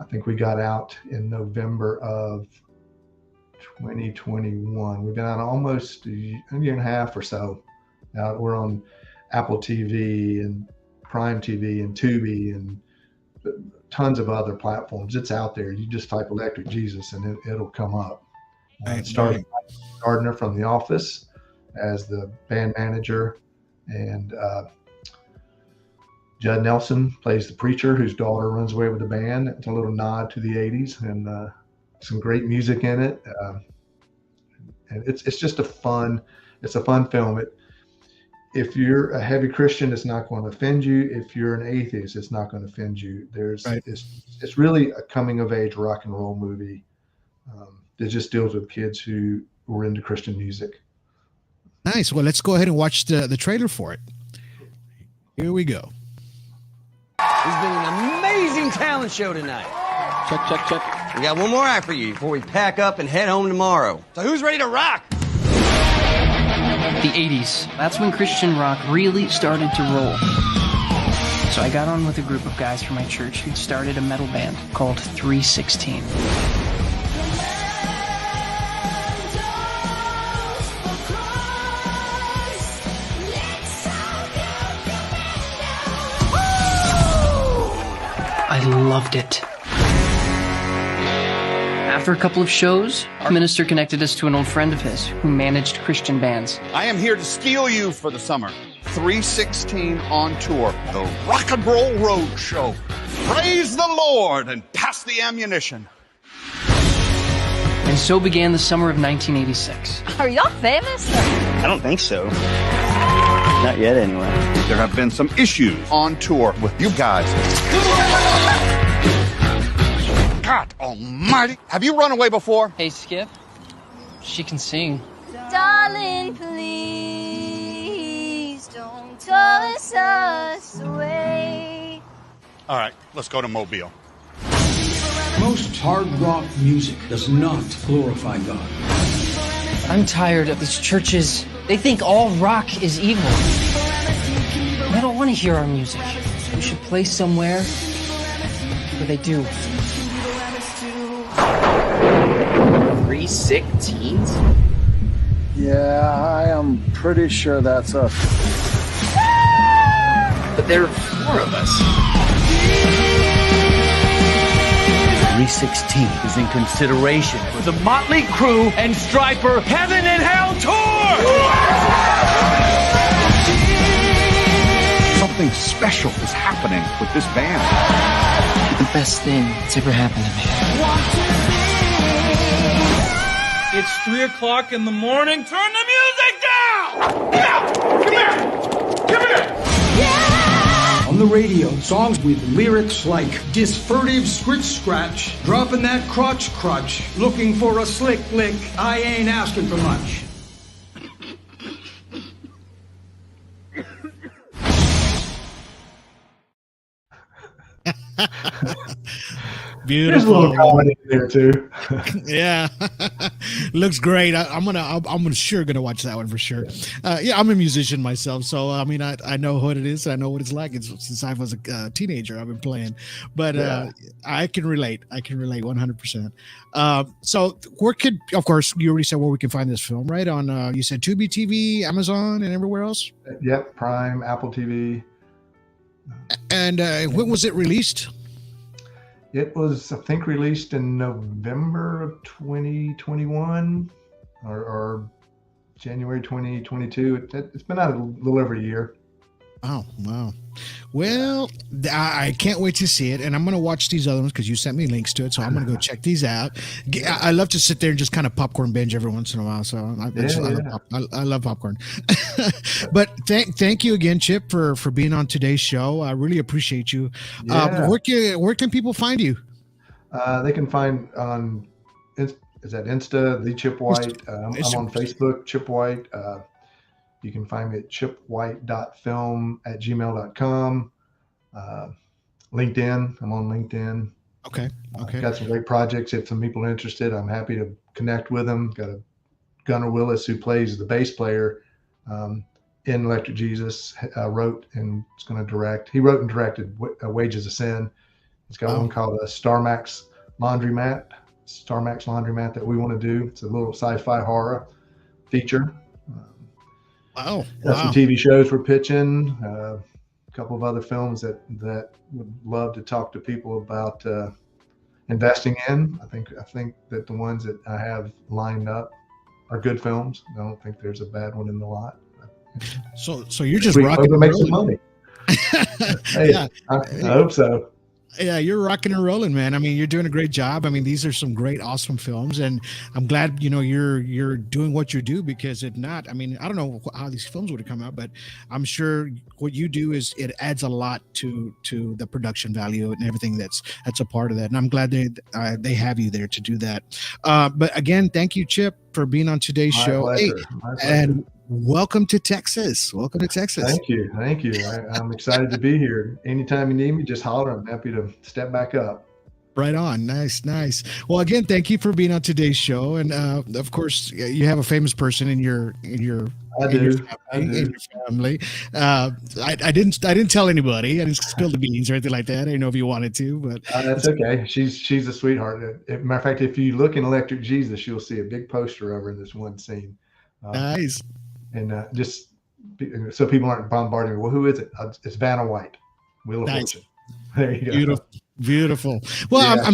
I think we got out in November of 2021. We've been out almost a year and a half or so. Now we're on Apple TV and Prime TV and Tubi and tons of other platforms. It's out there. You just type Electric Jesus and it'll come up. It started with Gardner from The Office as the band manager, and Judd Nelson plays the preacher whose daughter runs away with the band. It's a little nod to the 80s, and some great music in it. And it's just a fun film. If you're a heavy Christian, it's not going to offend you. If you're an atheist, it's not going to offend you. It's really a coming of age rock and roll movie that just deals with kids who were into Christian music. Nice. Well, let's go ahead and watch the trailer for it. Here we go. It's been an amazing talent show tonight. Check. We got one more act for you before we pack up and head home tomorrow. So who's ready to rock? The 80s. That's when Christian rock really started to roll. So I got on with a group of guys from my church who'd started a metal band called 316. I loved it. After a couple of shows, our minister connected us to an old friend of his who managed Christian bands. I am here to steal you for the summer. 316 on tour, the rock and roll road show. Praise the Lord and pass the ammunition. And so began the summer of 1986. Are y'all famous? I don't think so. Not yet, anyway. There have been some issues on tour with you guys. God almighty. Have you run away before? Hey, Skip. She can sing. Darling, please don't toss us away. All right, let's go to Mobile. Most hard rock music does not glorify God. I'm tired of these churches. They think all rock is evil. I don't want to hear our music. We should play somewhere where they do. 316s? Yeah, I am pretty sure that's us. But there are 4 of us. 316 is in consideration for the Motley Crue and Stryper Heaven and Hell Tour! Something special is happening with this band. The best thing that's ever happened to me. It's 3 o'clock in the morning. Turn the music down! Come here! Come here! On the radio, songs with lyrics like disfurtive scratch, dropping that crotch, looking for a slick lick, I ain't asking for much. There's a Beautiful. little comedy in there too. Yeah, looks great. I'm sure gonna watch that one for sure. Yeah, I'm a musician myself, so I mean, I know what it is. I know what it's like. Since I was a teenager, I've been playing, but I can relate. I can relate 100%. So where could, of course, you already said where we can find this film, right? On you said Tubi TV, Amazon, and everywhere else. Yep, Prime, Apple TV. And when was it released? It was, I think, released in November of 2021 or January 2022. It's been out a little over a year. Oh, wow. Well, I can't wait to see it. And I'm going to watch these other ones because you sent me links to it. So I'm going to go check these out. I love to sit there and just kind of popcorn binge every once in a while. So I love popcorn. But thank you again, Chip, for being on today's show. I really appreciate you. Where can people find you? They can find on, is that Insta, The Chip White. I'm on Facebook, Chip White. You can find me at chipwhite.film@gmail.com. LinkedIn. I'm on LinkedIn. Okay. Got some great projects. If some people are interested, I'm happy to connect with them. Got a Gunnar Willis who plays the bass player in Electric Jesus. Wrote and is going to direct. He wrote and directed Wages of Sin. He's got one called Starmax Laundromat that we want to do. It's a little sci-fi horror feature. Wow. Some TV shows we're pitching, a couple of other films that would love to talk to people about investing in. I think that the ones that I have lined up are good films. I don't think there's a bad one in the lot. So you're just rocking and make some rolling. money. Hey, yeah. I hope so. Yeah, you're rocking and rolling, man. I mean, you're doing a great job. I mean, these are some great, awesome films, and I'm glad you're doing what you do, because if not, I mean, I don't know how these films would have come out, but I'm sure what you do is it adds a lot to the production value and everything that's a part of that. And I'm glad they have you there to do that. But again, thank you, Chip, for being on today's show. Pleasure. And welcome to Texas. Welcome to Texas. Thank you. I'm excited to be here. Anytime you need me, just holler. I'm happy to step back up. Right on. Nice. Well, again, thank you for being on today's show. And of course, you have a famous person in your family. I didn't tell anybody. I didn't spill the beans or anything like that. I didn't know if you wanted to, but that's okay. She's a sweetheart. Matter of fact, if you look in Electric Jesus, you'll see a big poster over in this one scene. Nice. And just so people aren't bombarding me. Well, who is it? It's Vanna White. Wheel of Fortune. There you go. Beautiful. Well, yeah,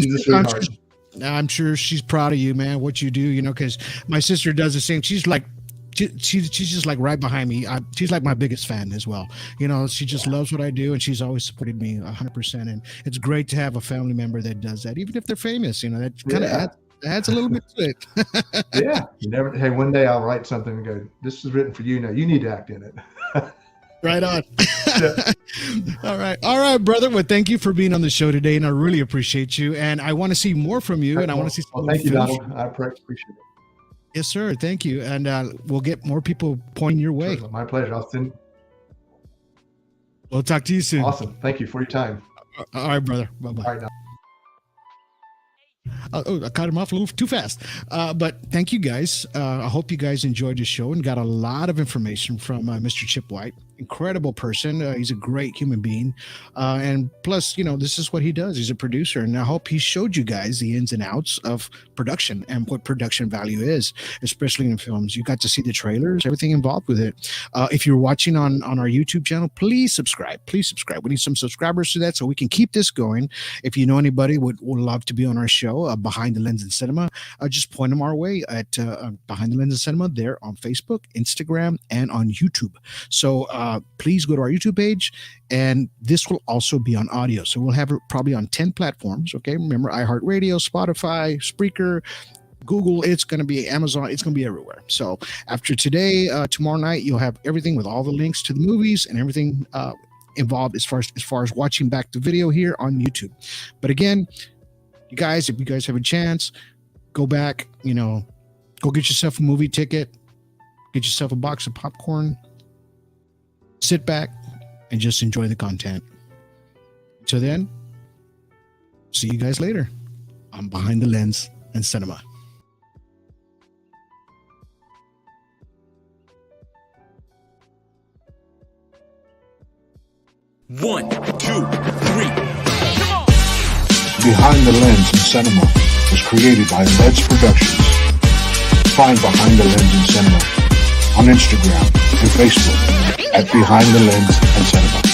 I'm sure she's proud of you, man. What you do, because my sister does the same. She's like, she's just like right behind me. She's like my biggest fan as well. She just loves what I do, and she's always supported me 100%. And it's great to have a family member that does that, even if they're famous. That kind of adds a little bit to it. Yeah. Hey, one day I'll write something and go, this is written for you. Now you need to act in it. Right on. All right, brother. Well, thank you for being on the show today, and I really appreciate you. And I want to see more from you. And I want to see some thank you, Donald. I appreciate it. Yes, sir. Thank you. And we'll get more people pointing your way. Sure, my pleasure. We'll talk to you soon. Awesome. Thank you for your time. All right, brother. Bye-bye. All right, now. I cut him off a little too fast. But thank you guys. I hope you guys enjoyed the show and got a lot of information from Mr. Chip White. Incredible person. He's a great human being. And plus, this is what he does. He's a producer. And I hope he showed you guys the ins and outs of production and what production value is, especially in films. You got to see the trailers, everything involved with it. If you're watching on our YouTube channel, please subscribe. Please subscribe. We need some subscribers to that so we can keep this going. If you know anybody would love to be on our show, Behind the Lens in Cinema, just point them our way at Behind the Lens in Cinema. They're on Facebook, Instagram, and on YouTube. So please go to our YouTube page, and this will also be on audio. So we'll have it probably on 10 platforms. Okay, remember iHeartRadio, Spotify, Spreaker, Google. It's going to be Amazon. It's going to be everywhere. So after today, tomorrow night, you'll have everything with all the links to the movies and everything involved as far as watching back the video here on YouTube. But again, you guys, if you guys have a chance, go back. Go get yourself a movie ticket, get yourself a box of popcorn. Sit back and just enjoy the content. So then, see you guys later on Behind the Lens and Cinema. One, two, three. Behind the Lens in Cinema was created by Leds Productions. Find Behind the Lens in Cinema on Instagram and Facebook at Behind the Lens and Cinema.